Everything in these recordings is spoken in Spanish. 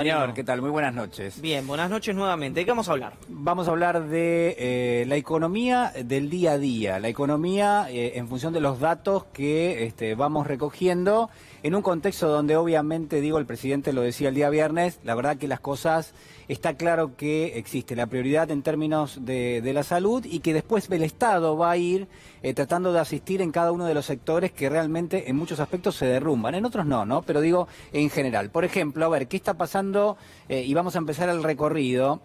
Señor, ¿qué tal? Muy buenas noches. Bien, buenas noches nuevamente. ¿De qué vamos a hablar? Vamos a hablar de la economía del día a día, la economía en función de los datos que vamos recogiendo en un contexto donde obviamente, el presidente lo decía el día viernes, la verdad que las cosas, está claro que existe la prioridad en términos de la salud y que después el Estado va a ir tratando de asistir en cada uno de los sectores que realmente en muchos aspectos se derrumban, en otros no, pero digo en general. Por ejemplo, a ver, ¿qué está pasando? Y vamos a empezar el recorrido,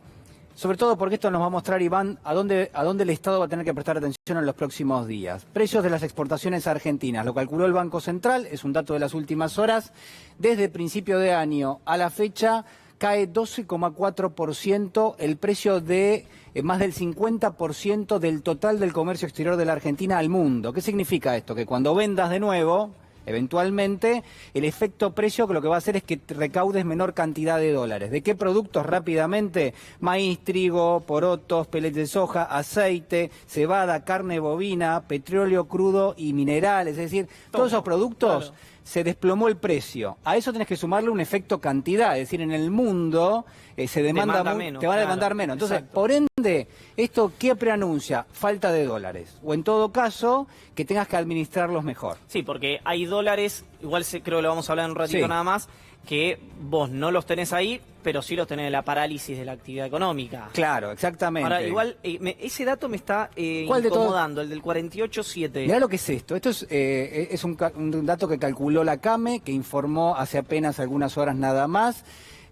sobre todo porque esto nos va a mostrar, Iván, a dónde el Estado va a tener que prestar atención en los próximos días. Precios de las exportaciones argentinas, lo calculó el Banco Central, es un dato de las últimas horas. Desde principio de año a la fecha cae 12,4% el precio de más del 50% del total del comercio exterior de la Argentina al mundo. ¿Qué significa esto? Que cuando vendas de nuevo, eventualmente, el efecto precio que lo que va a hacer es que recaudes menor cantidad de dólares. ¿De qué productos rápidamente? Maíz, trigo, porotos, pellets de soja, aceite, cebada, carne bovina, petróleo crudo y minerales. Es decir, todos esos productos, claro, se desplomó el precio. A eso tenés que sumarle un efecto cantidad. Es decir, en el mundo se demanda menos, te van a demandar menos. Entonces, exacto, por ende, ¿esto qué preanuncia? Falta de dólares. O en todo caso, que tengas que administrarlos mejor. Sí, porque hay dólares, igual creo que lo vamos a hablar en un ratito, sí, nada más, que vos no los tenés ahí, pero sí los tenés en la parálisis de la actividad económica. Claro, exactamente. Ahora, igual, ese dato me está incomodando, el del 48,7. Mirá lo que es esto. Esto es un dato que calculó la CAME, que informó hace apenas algunas horas nada más.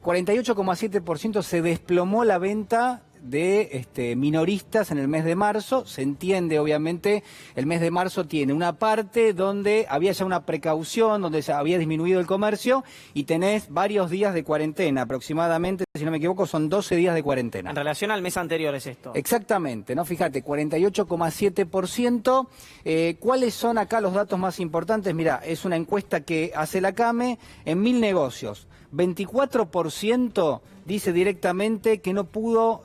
48,7% se desplomó la venta de minoristas en el mes de marzo. Se entiende, obviamente, el mes de marzo tiene una parte donde había ya una precaución, donde se había disminuido el comercio y tenés varios días de cuarentena, aproximadamente, si no me equivoco, son 12 días de cuarentena. En relación al mes anterior es esto. Exactamente, ¿no? Fíjate, 48,7%. ¿Cuáles son acá los datos más importantes? Mirá, es una encuesta que hace la CAME en 1000 negocios. 24% dice directamente que no pudo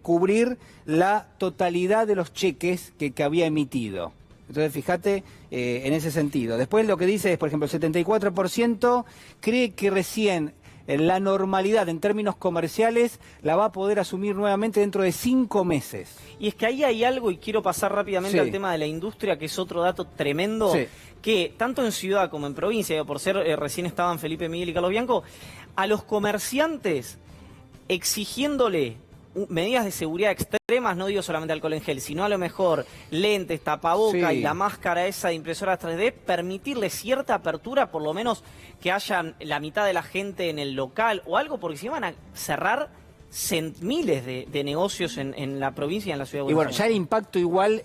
cubrir la totalidad de los cheques que había emitido. Entonces, fíjate en ese sentido. Después lo que dice es, por ejemplo, el 74% cree que recién la normalidad en términos comerciales la va a poder asumir nuevamente dentro de 5 meses. Y es que ahí hay algo, y quiero pasar rápidamente, sí, al tema de la industria, que es otro dato tremendo, sí, que tanto en ciudad como en provincia, por ser recién estaban Felipe Miguel y Carlos Bianco, a los comerciantes exigiéndole medidas de seguridad extremas, no digo solamente alcohol en gel, sino a lo mejor lentes, tapaboca, sí, y la máscara esa de impresora 3D, permitirle cierta apertura, por lo menos que hayan la mitad de la gente en el local o algo, porque si van a cerrar miles de negocios en la provincia y en la ciudad de Buenos Aires. Y bueno, ya el impacto igual,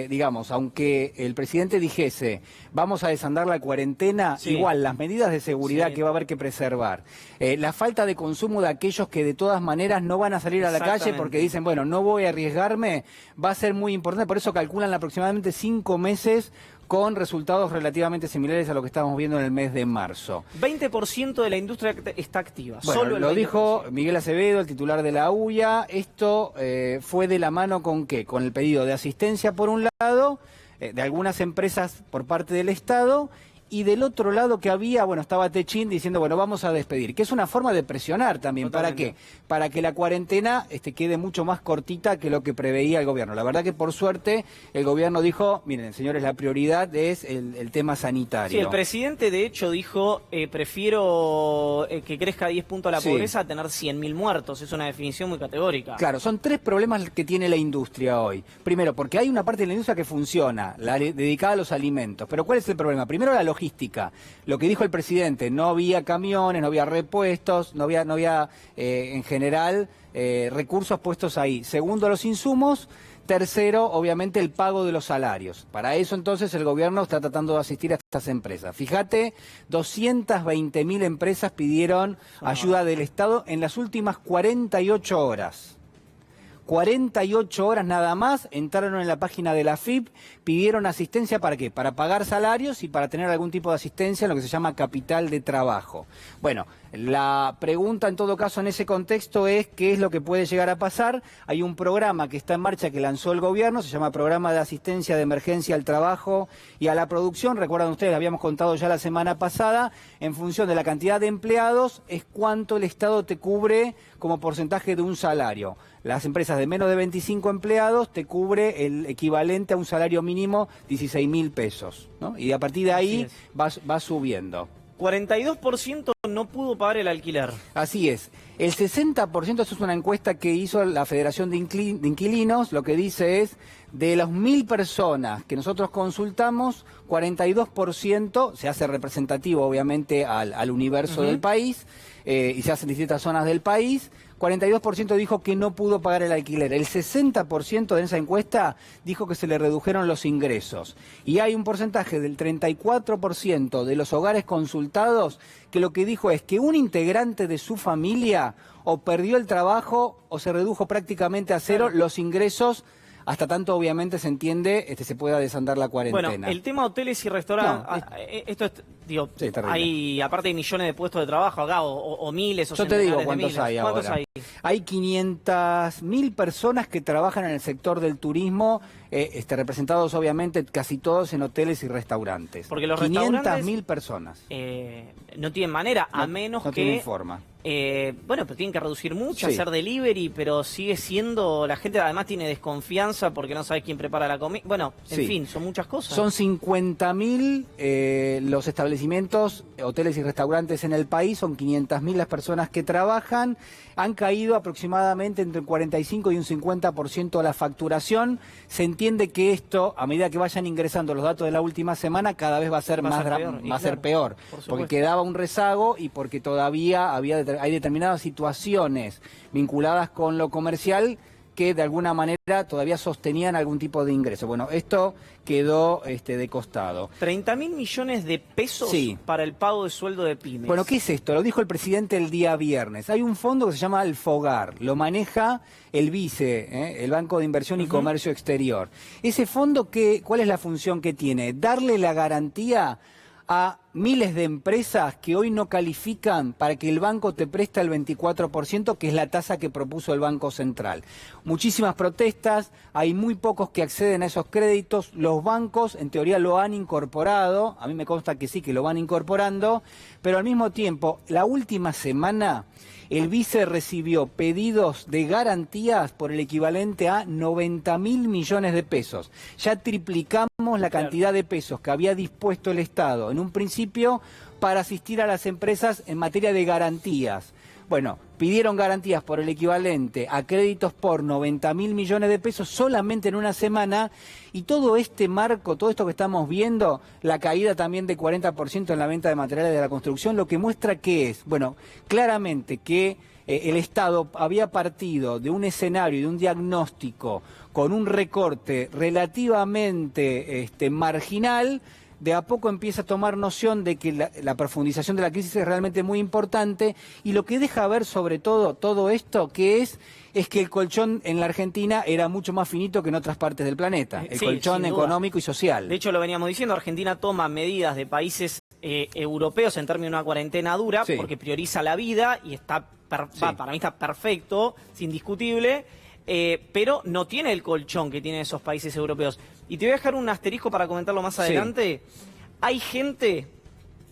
digamos, aunque el presidente dijese, vamos a desandar la cuarentena, sí, igual las medidas de seguridad, sí, que va a haber que preservar, la falta de consumo de aquellos que de todas maneras no van a salir a la calle porque dicen, bueno, no voy a arriesgarme, va a ser muy importante, por eso calculan aproximadamente 5 meses con resultados relativamente similares a lo que estábamos viendo en el mes de marzo. 20% de la industria está activa. Bueno, solo lo dijo Miguel Acevedo, el titular de la UIA. Esto fue de la mano con ¿qué? Con el pedido de asistencia por un lado, de algunas empresas por parte del Estado, y del otro lado que había, bueno, estaba Techin diciendo, bueno, vamos a despedir, que es una forma de presionar también. Totalmente. ¿Para qué? Para que la cuarentena quede mucho más cortita que lo que preveía el gobierno. La verdad que por suerte el gobierno dijo, miren, señores, la prioridad es el tema sanitario. Sí, el presidente de hecho dijo, prefiero que crezca 10 puntos la pobreza, sí, a tener 100.000 muertos. Es una definición muy categórica. Claro, son 3 problemas que tiene la industria hoy. Primero, porque hay una parte de la industria que funciona, la dedicada a los alimentos. Pero ¿cuál es el problema? Primero, la logística. Lo que dijo el presidente, no había camiones, no había repuestos, no había en general recursos puestos ahí. Segundo, los insumos. Tercero, obviamente, el pago de los salarios. Para eso, entonces, el gobierno está tratando de asistir a estas empresas. Fíjate, 220.000 empresas pidieron ayuda del Estado en las últimas 48 horas. 48 horas nada más, entraron en la página de la AFIP, pidieron asistencia ¿para qué? Para pagar salarios y para tener algún tipo de asistencia en lo que se llama capital de trabajo. Bueno, La pregunta en todo caso en ese contexto es qué es lo que puede llegar a pasar. Hay un programa que está en marcha que lanzó el gobierno, se llama Programa de Asistencia de Emergencia al Trabajo y a la Producción. Recuerdan ustedes, habíamos contado ya la semana pasada, en función de la cantidad de empleados, es cuánto el Estado te cubre como porcentaje de un salario. Las empresas de menos de 25 empleados te cubre el equivalente a un salario mínimo 16.000 pesos, ¿no? Y a partir de ahí va subiendo. 42% no pudo pagar el alquiler. Así es. El 60%, eso es una encuesta que hizo la Federación de Inquilinos, lo que dice es, de las 1.000 personas que nosotros consultamos, 42% se hace representativo obviamente al universo del país, y se hace en distintas zonas del país. 42% dijo que no pudo pagar el alquiler. El 60% de esa encuesta dijo que se le redujeron los ingresos. Y hay un porcentaje del 34% de los hogares consultados que lo que dijo es que un integrante de su familia o perdió el trabajo o se redujo prácticamente a cero los ingresos, hasta tanto obviamente se entiende se pueda desandar la cuarentena. Bueno, el tema hoteles y restaurantes, esto es, digo, sí, hay, aparte hay millones de puestos de trabajo acá, o miles, o yo te digo cuántos hay ahora. ¿Cuántos hay? Hay 500.000 personas que trabajan en el sector del turismo, representados obviamente casi todos en hoteles y restaurantes. Porque los 500.000 personas. No tienen manera, a menos no que... tienen forma. Bueno, pero tienen que reducir mucho, sí, hacer delivery, pero sigue siendo... La gente además tiene desconfianza porque no sabe quién prepara la comida. Bueno, en fin, son muchas cosas. Son 50.000 los establecimientos, hoteles y restaurantes en el país, son 500.000 las personas que trabajan. Han caído aproximadamente entre un 45 y un 50% la facturación. Se entiende que esto, a medida que vayan ingresando los datos de la última semana, cada vez va a ser peor, porque quedaba un rezago y porque todavía hay determinadas situaciones vinculadas con lo comercial que de alguna manera todavía sostenían algún tipo de ingreso. Bueno, esto quedó de costado. 30.000 millones de pesos para el pago de sueldo de pymes. Bueno, ¿qué es esto? Lo dijo el presidente el día viernes. Hay un fondo que se llama el FOGAR, lo maneja el BICE, el Banco de Inversión y Comercio Exterior. Ese fondo, ¿cuál es la función que tiene? Darle la garantía a miles de empresas que hoy no califican para que el banco te preste el 24%, que es la tasa que propuso el Banco Central. Muchísimas protestas, hay muy pocos que acceden a esos créditos, los bancos en teoría lo han incorporado, a mí me consta que sí, que lo van incorporando, pero al mismo tiempo, la última semana el BICE recibió pedidos de garantías por el equivalente a 90.000 millones de pesos. Ya triplicamos la cantidad de pesos que había dispuesto el Estado en un principio para asistir a las empresas en materia de garantías. Bueno, pidieron garantías por el equivalente a créditos por 90.000 millones de pesos solamente en una semana, y todo este marco, todo esto que estamos viendo, la caída también de 40% en la venta de materiales de la construcción, lo que muestra que es, bueno, claramente que el Estado había partido de un escenario y de un diagnóstico con un recorte relativamente marginal. De a poco empieza a tomar noción de que la profundización de la crisis es realmente muy importante, y lo que deja ver sobre todo esto que es que el colchón en la Argentina era mucho más finito que en otras partes del planeta, el colchón económico y social. De hecho, lo veníamos diciendo, Argentina toma medidas de países europeos en términos de una cuarentena dura porque prioriza la vida y está para mí está perfecto, es indiscutible. Pero no tiene el colchón que tienen esos países europeos. Y te voy a dejar un asterisco para comentarlo más adelante. Hay gente,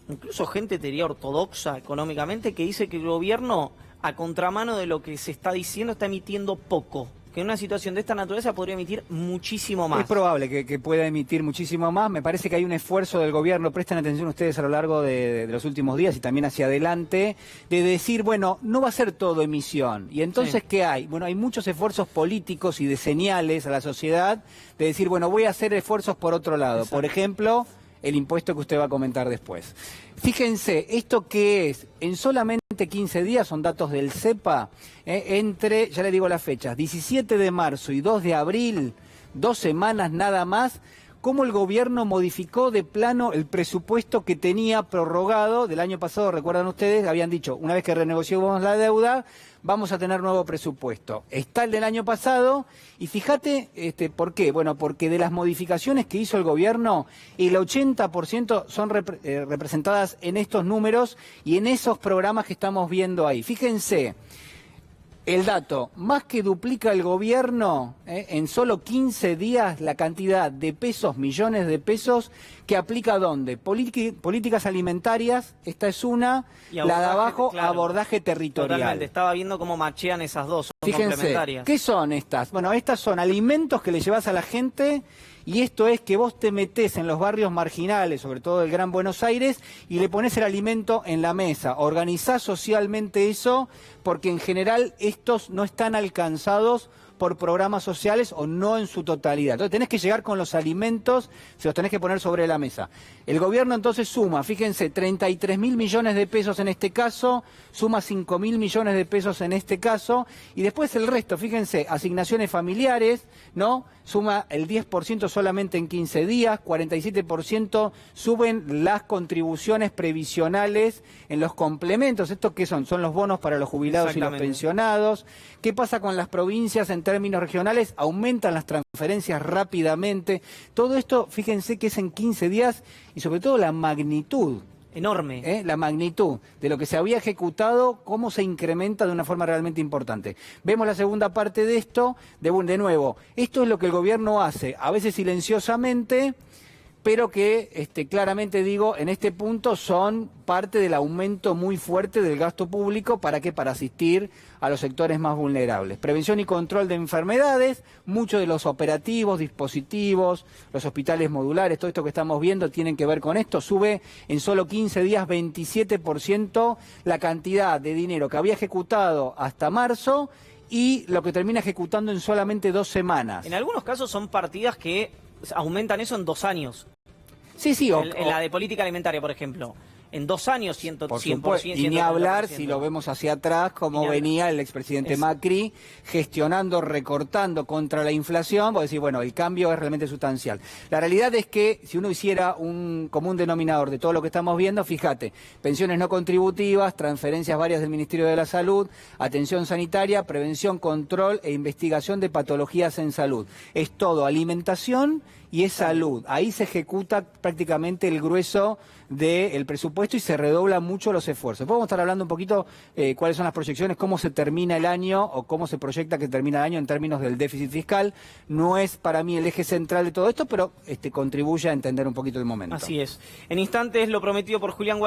incluso gente te diría ortodoxa económicamente, que dice que el gobierno, a contramano de lo que se está diciendo, está emitiendo poco. Que en una situación de esta naturaleza podría emitir muchísimo más. Es probable que pueda emitir muchísimo más. Me parece que hay un esfuerzo del gobierno, presten atención ustedes a lo largo de los últimos días y también hacia adelante, de decir, bueno, no va a ser todo emisión. Y entonces, ¿qué hay? Bueno, hay muchos esfuerzos políticos y de señales a la sociedad de decir, bueno, voy a hacer esfuerzos por otro lado. Exacto. Por ejemplo, el impuesto que usted va a comentar después. Fíjense, ¿esto qué es? En solamente 15 días, son datos del CEPA, entre, ya le digo las fechas, 17 de marzo y 2 de abril, 2 semanas nada más, cómo el gobierno modificó de plano el presupuesto que tenía prorrogado del año pasado. Recuerdan ustedes, habían dicho, una vez que renegociamos la deuda, vamos a tener nuevo presupuesto. Está el del año pasado y fíjate por qué. Bueno, porque de las modificaciones que hizo el gobierno, el 80% son representadas en estos números y en esos programas que estamos viendo ahí. Fíjense. El dato, más que duplica el gobierno en solo 15 días la cantidad de pesos, millones de pesos, que aplica ¿dónde? Políticas alimentarias, esta es una, y la de abajo, claro, abordaje territorial. Totalmente, estaba viendo cómo machean esas dos, son complementarias. ¿Qué son estas? Bueno, estas son alimentos que le llevas a la gente. Y esto es que vos te metés en los barrios marginales, sobre todo del Gran Buenos Aires, y le pones el alimento en la mesa. Organizás socialmente eso, porque en general estos no están alcanzados por programas sociales o no en su totalidad. Entonces tenés que llegar con los alimentos, se los tenés que poner sobre la mesa. El gobierno entonces suma, fíjense, 33.000 millones de pesos en este caso, suma 5.000 millones de pesos en este caso, y después el resto, fíjense, asignaciones familiares, ¿no? Suma el 10% solamente en 15 días, 47% suben las contribuciones previsionales en los complementos. ¿Estos qué son? Son los bonos para los jubilados y los pensionados. ¿Qué pasa con las provincias en términos regionales? Aumentan las transferencias rápidamente. Todo esto, fíjense que es en 15 días y sobre todo la magnitud. Enorme. La magnitud de lo que se había ejecutado, cómo se incrementa de una forma realmente importante. Vemos la segunda parte de esto, de nuevo, esto es lo que el gobierno hace, a veces silenciosamente, pero que claramente digo, en este punto son parte del aumento muy fuerte del gasto público. ¿Para qué? Para asistir a los sectores más vulnerables. Prevención y control de enfermedades, muchos de los operativos, dispositivos, los hospitales modulares, todo esto que estamos viendo tienen que ver con esto. Sube en solo 15 días 27% la cantidad de dinero que había ejecutado hasta marzo y lo que termina ejecutando en solamente 2 semanas. En algunos casos son partidas que aumentan eso en 2 años. Sí, sí. En la de política alimentaria, por ejemplo. En 2 años, 100%. Y ni hablar, si lo vemos hacia atrás, cómo venía el expresidente Macri gestionando, recortando contra la inflación. Vos decís, bueno, el cambio es realmente sustancial. La realidad es que si uno hiciera un común denominador de todo lo que estamos viendo, fíjate, pensiones no contributivas, transferencias varias del Ministerio de la Salud, atención sanitaria, prevención, control e investigación de patologías en salud. Es todo alimentación y es salud. Ahí se ejecuta prácticamente el grueso del presupuesto y se redoblan mucho los esfuerzos. Podemos estar hablando un poquito cuáles son las proyecciones, cómo se termina el año o cómo se proyecta que termina el año en términos del déficit fiscal. No es para mí el eje central de todo esto, pero contribuye a entender un poquito el momento. Así es. En instantes lo prometido por Julián